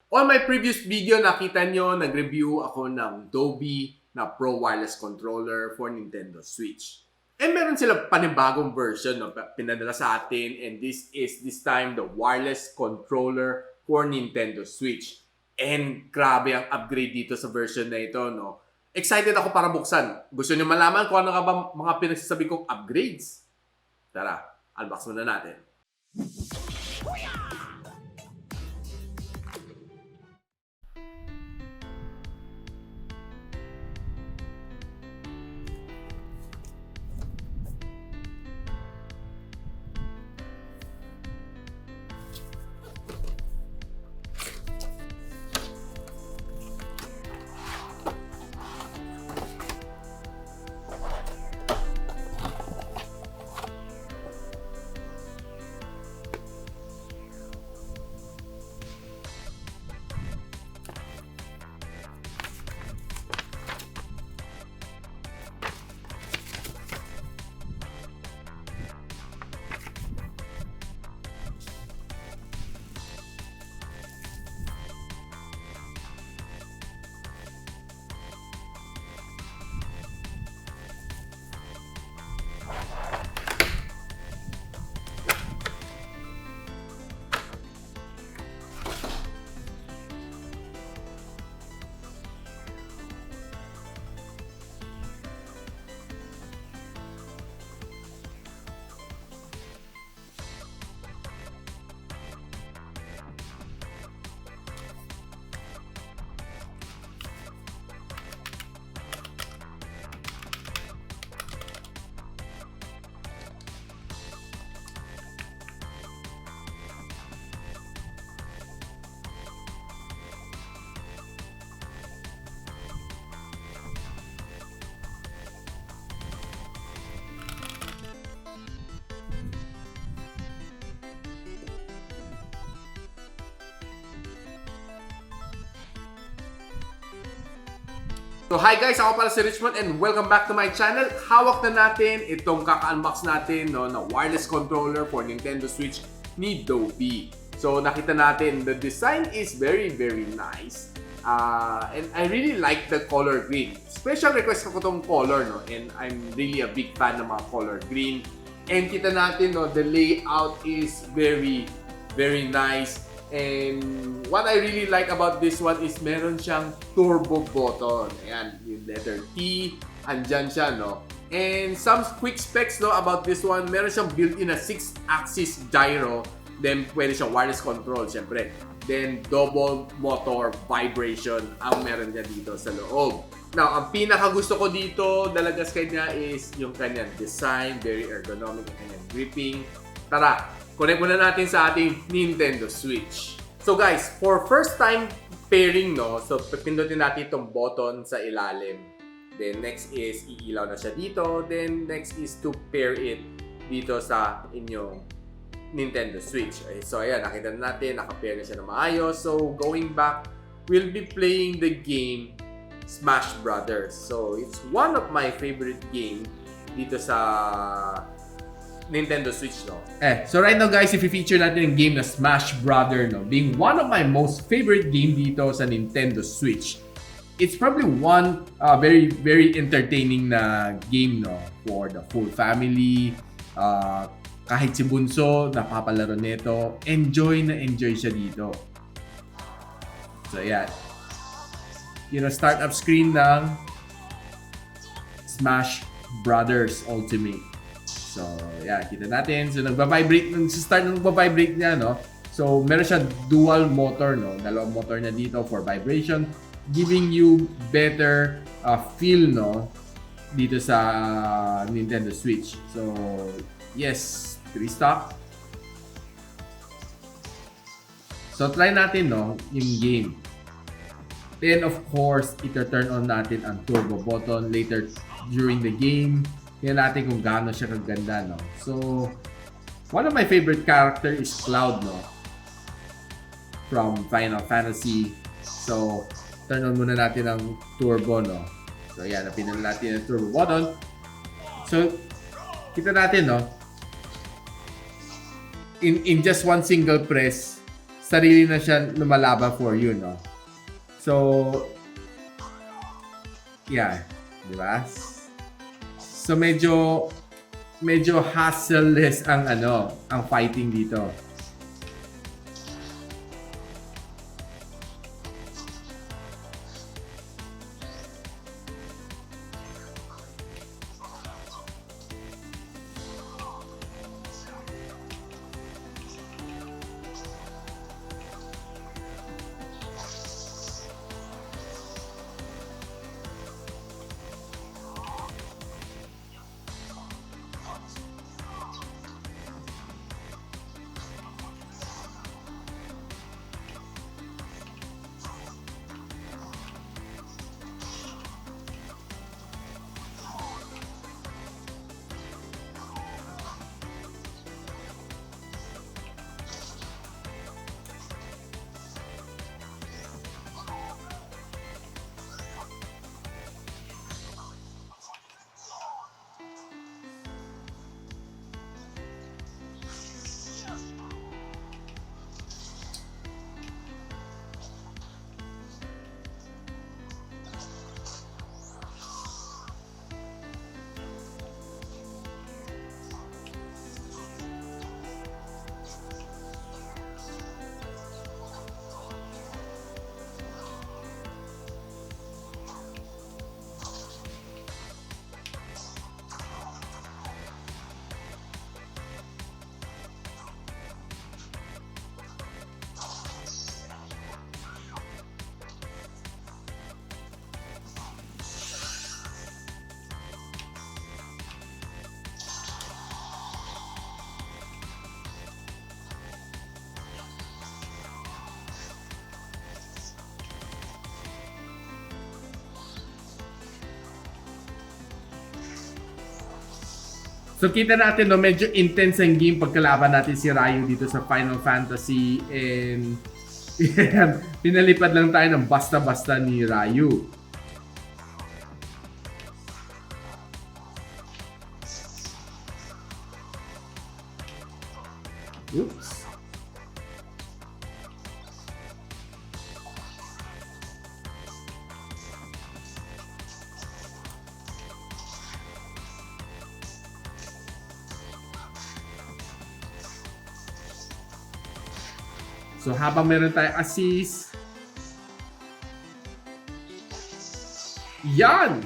On my previous video, nakita nyo, nag-review ako ng Dobe na Pro Wireless Controller for Nintendo Switch. And meron sila panibagong version na pinadala sa atin, and this time the wireless controller for Nintendo Switch. And grabe ang upgrade dito sa version na ito, no? Excited ako para buksan. Gusto niyo malaman kung ano nga ba mga pinagsasabi kong upgrades? Tara, unbox muna natin. So hi guys, ako pala si Richmond and welcome back to my channel. Hawak na natin itong kaka-unbox natin, no, na wireless controller for Nintendo Switch ni Dobe. So nakita natin, the design is very nice. And I really like the color green. Special request ko itong color, no, and I'm really a big fan ng mga color green. And kita natin, no, the layout is very nice. And what I really like about this one is meron siyang turbo button. Ayan, yung letter T, andyan siya, no? And some quick specs, no, about this one, meron siyang built-in na 6-axis gyro. Then, pwede siyang wireless control, syempre. Then, double motor vibration ang meron niya dito sa loob. Now, ang pinaka gusto ko dito, dalagas kanya is yung kanyang design, very ergonomic, ang kanyang gripping. Tara, connect muna natin sa ating Nintendo Switch. So guys, for first time pairing, no, so pipindutin natin itong button sa ilalim. Then next is iilaw na siya dito. Then next is to pair it dito sa inyong Nintendo Switch. Okay, so ayan, nakita na natin, naka-pair na siya na maayos. So going back, we'll be playing the game Smash Brothers. So it's one of my favorite game dito sa Nintendo Switch, no? So right now guys, if i-feature natin yung game na Smash Brother, no, being one of my most favorite game dito sa Nintendo Switch. It's probably one very entertaining na game, no, for the full family. Kahit si Bunso, napapalaro nito. Enjoy siya dito. So yeah. You know, startup screen ng Smash Brothers Ultimate. So, yeah, kita natin. So, nagba-vibrate, start ng nagba-vibrate niya, no? So, meron siya dual motor, no? Dalawang motor niya dito for vibration, giving you better feel, no? Dito sa Nintendo Switch. So, yes, 3 stock. So, try natin, no? Yung game. Then, of course, ito-turn on natin ang turbo button later during the game. Tingnan natin kung gaano siya kaganda, no? So, one of my favorite character is Cloud, no? From Final Fantasy. So, turn on muna natin ang turbo, no? So, ayan, napinan natin ang turbo button. So, kita natin, no? In just one single press, sarili na siya lumalaban for you, no? So, yeah, di ba? So medyo hassle-less ang ang fighting dito. So kita natin no, medyo intense ang game pagkalaban natin si Ryu dito sa Final Fantasy and pinalipad lang tayo ng basta-basta ni Ryu. Oops. So habang meron tayong assist, yan!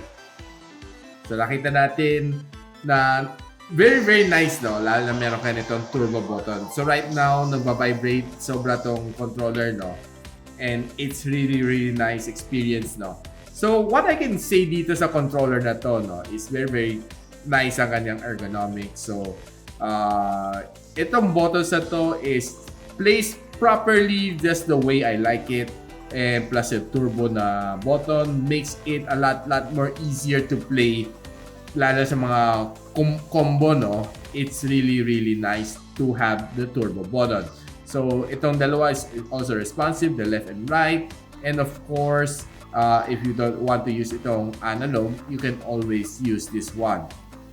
So nakita natin na very nice, no? Lalo na meron kayo nitong turbo button. So right now, nagba-vibrate sobra tong controller, no? And it's really nice experience, no? So what I can say dito sa controller na to, no, is very nice ang kanyang ergonomics. So itong buttons na to is placed properly just the way I like it, and plus yung turbo na button makes it a lot more easier to play, lalo sa mga combo, no. It's really nice to have the turbo button. So itong dalawa is also responsive, the left and right, and of course if you don't want to use itong analog, you can always use this one.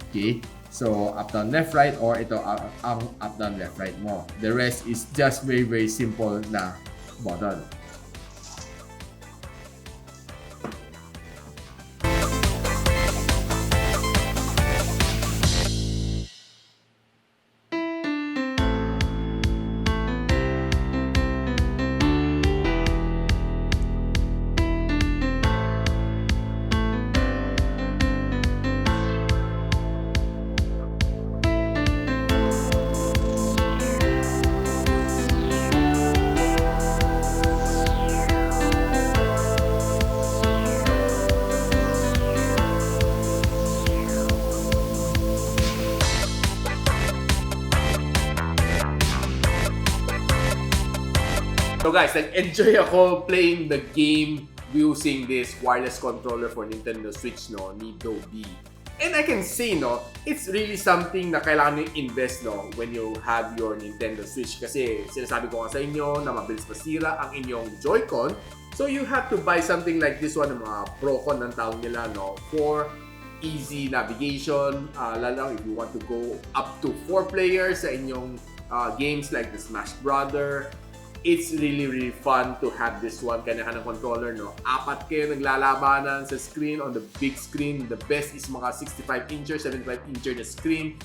Okay, so up down left right, or ito ang up down left right mo. The rest is just very simple na button. So guys, nag-enjoy ako playing the game using this wireless controller for Nintendo Switch, no, ni Dobe. And I can say, no, it's really something na kailangan nyo invest, no, when you have your Nintendo Switch. Kasi sinasabi ko nga sa inyo na mabilis masira ang inyong joycon. So you have to buy something like this one, ng mga Procon ng tawag nila, no, for easy navigation, lalo if you want to go up to 4 players sa inyong games like the Smash Brother, it's really fun to have this one. Kanya ng controller, no? Apat kayo naglalabanan sa screen, on the big screen. The best is mga 65-incher, 75-incher na screen.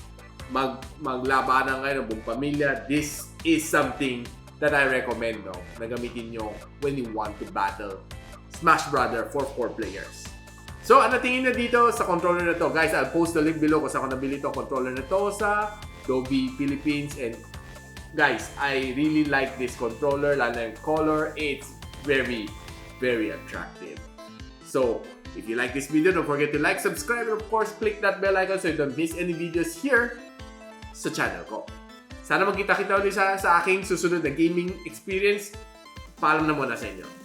Maglabanan kayo ng buong pamilya. This is something that I recommend, no? Na gamitin nyo when you want to battle Smash Brother for 4 players. So, ano tingin na dito sa controller na to? Guys, I'll post the link below kung saan ko nabili itong controller na to sa Dobe Philippines. And guys, I really like this controller, lalo na yung color. It's very attractive. So, if you like this video, don't forget to like, subscribe, and of course, click that bell icon so you don't miss any videos here sa channel ko. Sana magkita-kita ulit sa aking susunod na gaming experience. Paalam na muna sa inyo.